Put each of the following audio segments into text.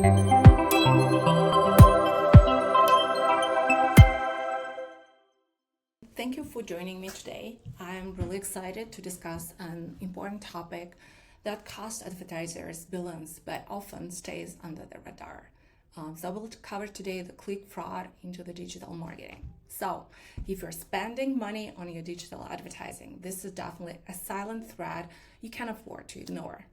Thank you for joining me today. I'm really excited to discuss an important topic that costs advertisers billions but often stays under the radar. So I will cover today the click fraud into the digital marketing. So if you're spending money on your digital advertising, this is definitely a silent threat you can't afford to ignore.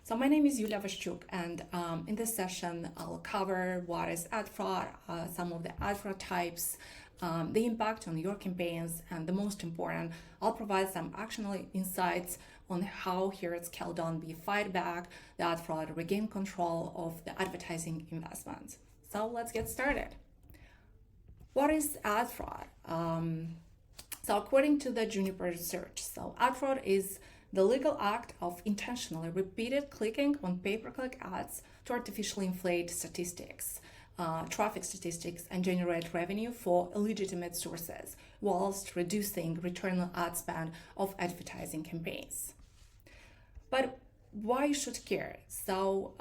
So my name is Iulia Vasciuc, and in this session, I'll cover what is ad fraud, some of the ad fraud types, the impact on your campaigns, and the most important, I'll provide some actionable insights on how here at ScaledOn we fight back the ad fraud, regain control of the advertising investment. So let's get started. What is ad fraud? So according to the Juniper research, so ad fraud is the legal act of intentionally repeated clicking on pay-per-click ads to artificially inflate statistics, traffic statistics, and generate revenue for illegitimate sources, whilst reducing return on ad spend of advertising campaigns. But why you should care? So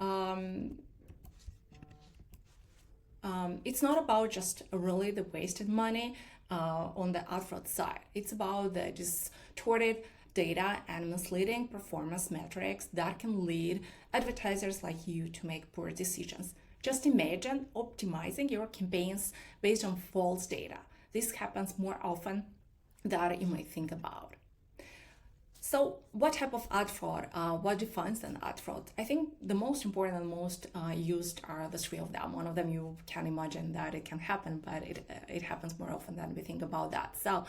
it's not about just really the wasted money on the ad fraud side. It's about the distorted data and misleading performance metrics that can lead advertisers like you to make poor decisions. Just imagine optimizing your campaigns based on false data. This happens more often than you might think about. So what type of ad fraud? What defines an ad fraud? I think the most important and most used are the three of them. One of them you can imagine that it can happen, but it happens more often than we think about that. So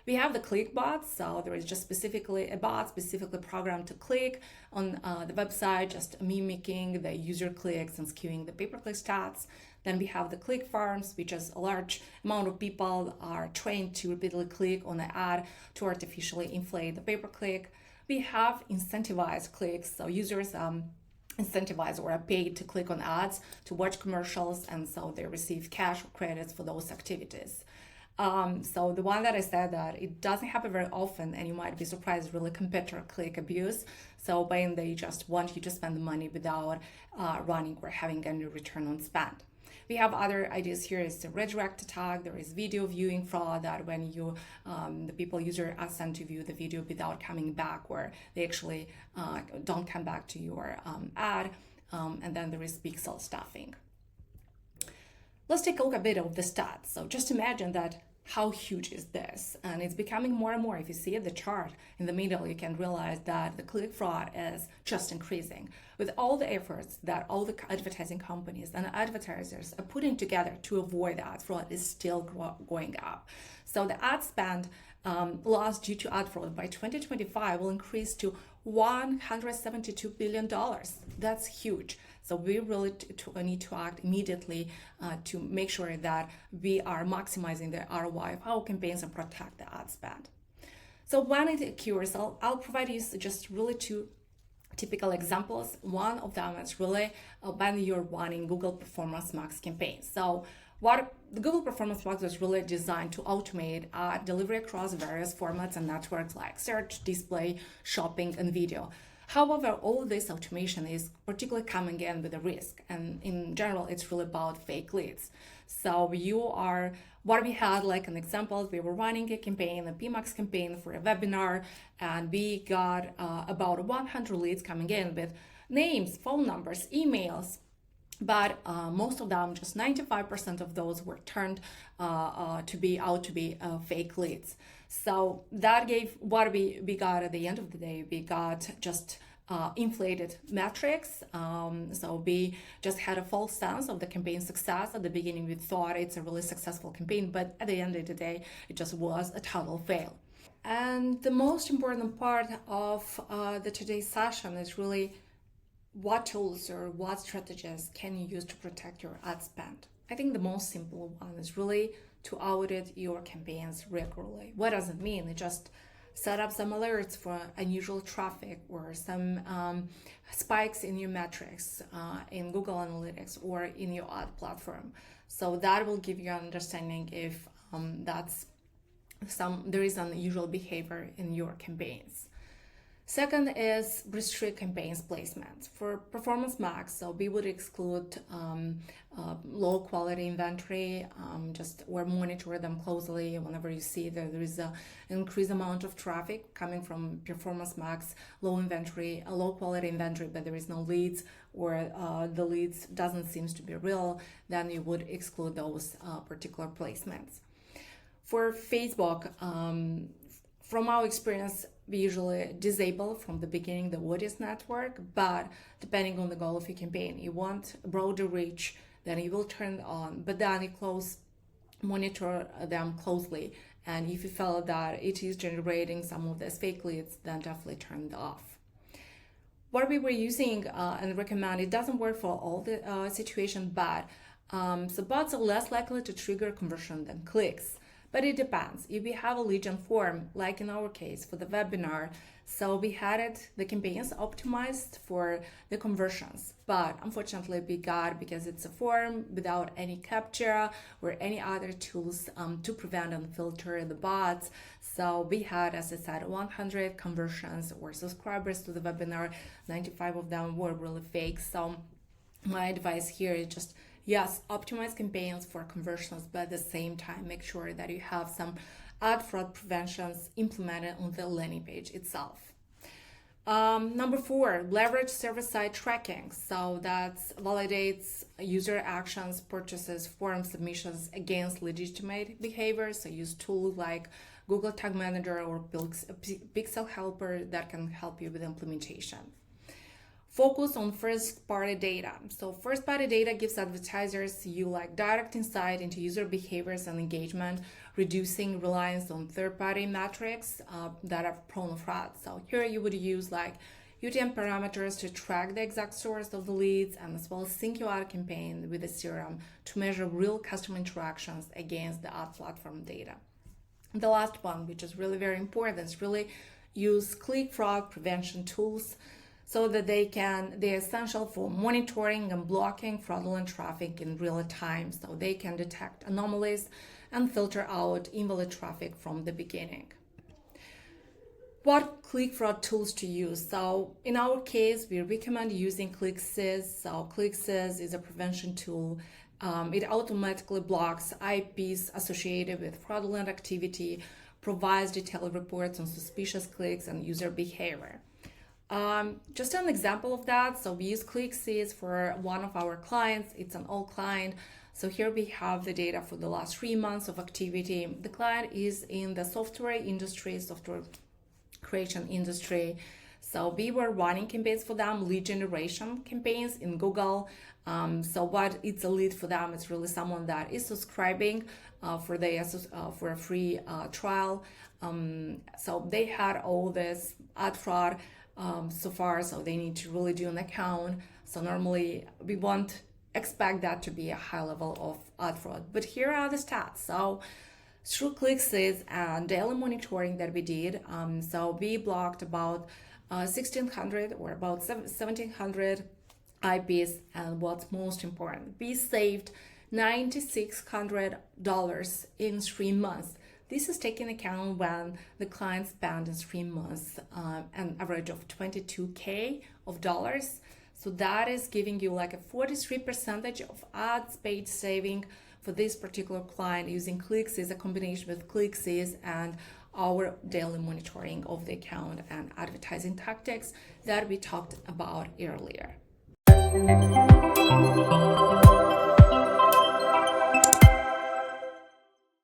we have the click bots. So there is just specifically a bot specifically programmed to click on the website, just mimicking the user clicks and skewing the pay-per-click stats. Then we have the click farms, which is a large amount of people are trained to repeatedly click on the ad to artificially inflate the pay-per-click. We have incentivized clicks, so users incentivized or are paid to click on ads to watch commercials, and so they receive cash or credits for those activities. So the one that I said that it doesn't happen very often, and you might be surprised, really competitor click abuse. So when they just want you to spend the money without running or having any return on spend. We have other ideas here. Is the redirect attack. There is video viewing fraud, that when you the people user are sent to view the video without coming back, or they actually don't come back to your ad, and then there is pixel stuffing. Let's take a look a bit of the stats. So just imagine that how huge is this? And it's becoming more and more. If you see the chart in the middle, you can realize that the click fraud is just increasing. With all the efforts that all the advertising companies and advertisers are putting together to avoid ad fraud is still going up. So the ad spend loss due to ad fraud by 2025 will increase to $172 billion. That's huge. So we really need to act immediately to make sure that we are maximizing the ROI of our campaigns and protect the ad spend. So when it occurs, I'll provide you just really two typical examples. One of them is really when you're running Google Performance Max campaigns. So what the Google Performance Max was really designed to automate delivery across various formats and networks like search, display, shopping, and video. However, all this automation is particularly coming in with a risk, and in general, it's really about fake leads. So what we had, like an example, we were running a campaign, a PMAX campaign for a webinar, and we got about 100 leads coming in with names, phone numbers, emails, but most of them, just 95% of those were turned to be fake leads. So that gave what we got at the end of the day. We got just inflated metrics. So we just had a false sense of the campaign success. At the beginning, we thought it's a really successful campaign, but at the end of the day, it just was a total fail. And the most important part of the today's session is really what tools or what strategies can you use to protect your ad spend. I think the most simple one is really to audit your campaigns regularly. What does it mean? It just set up some alerts for unusual traffic or some spikes in your metrics in Google Analytics or in your ad platform. So that will give you an understanding if there is unusual behavior in your campaigns. Second is restrict campaigns placement. For Performance Max, so we would exclude low quality inventory, or monitor them closely whenever you see that there is an increased amount of traffic coming from Performance Max, low quality inventory, but there is no leads, or the leads doesn't seem to be real, then you would exclude those particular placements. For Facebook, from our experience, we usually disable from the beginning the audience network, but depending on the goal of your campaign, you want broader reach, then you will turn it on, but then you monitor them closely. And if you feel that it is generating some of these fake leads, then definitely turn it off. What we were using and recommend, it doesn't work for all the situations, but so bots are less likely to trigger conversion than clicks. But it depends. If we have a lead gen form, like in our case for the webinar, so we had the campaigns optimized for the conversions. But unfortunately, because it's a form without any capture or any other tools to prevent and filter the bots. So we had, as I said, 100 conversions or subscribers to the webinar. 95 of them were really fake. So my advice here is just, yes, optimize campaigns for conversions, but at the same time, make sure that you have some ad fraud preventions implemented on the landing page itself. Number 4, leverage server-side tracking. So that validates user actions, purchases, form submissions against legitimate behavior. So use tools like Google Tag Manager or Pixel Helper that can help you with implementation. Focus on first-party data. So first-party data gives advertisers direct insight into user behaviors and engagement, reducing reliance on third-party metrics that are prone to fraud. So here you would use UTM parameters to track the exact source of the leads, and as well as sync your ad campaign with the CRM to measure real customer interactions against the ad platform data. And the last one, which is really very important, is really use click fraud prevention tools, so that they're essential for monitoring and blocking fraudulent traffic in real time, so they can detect anomalies and filter out invalid traffic from the beginning. What click fraud tools to use? So in our case, we recommend using ClickSys. So ClickSys is a prevention tool. It automatically blocks IPs associated with fraudulent activity, provides detailed reports on suspicious clicks and user behavior. Just an example of that, so we use ClickSys for one of our clients. It's an old client. So here we have the data for the last 3 months of activity. The client is in the software creation industry. So we were running campaigns for them, lead generation campaigns in Google. So what it's a lead for them is really someone that is subscribing for a free trial. So they had all this ad fraud so far, so they need to really do an account. So normally we won't expect that to be a high level of ad fraud, but here are the stats. So through ClickSys and daily monitoring that we did, so we blocked about 1,600 or about 1,700 IPs, and what's most important, we saved $9,600 in 3 months. This is taking account when the client spent in 3 months an average of $22K of dollars. So that is giving you like a 43% of ad spend saving for this particular client using ClickSys, a combination with ClickSys and our daily monitoring of the account and advertising tactics that we talked about earlier.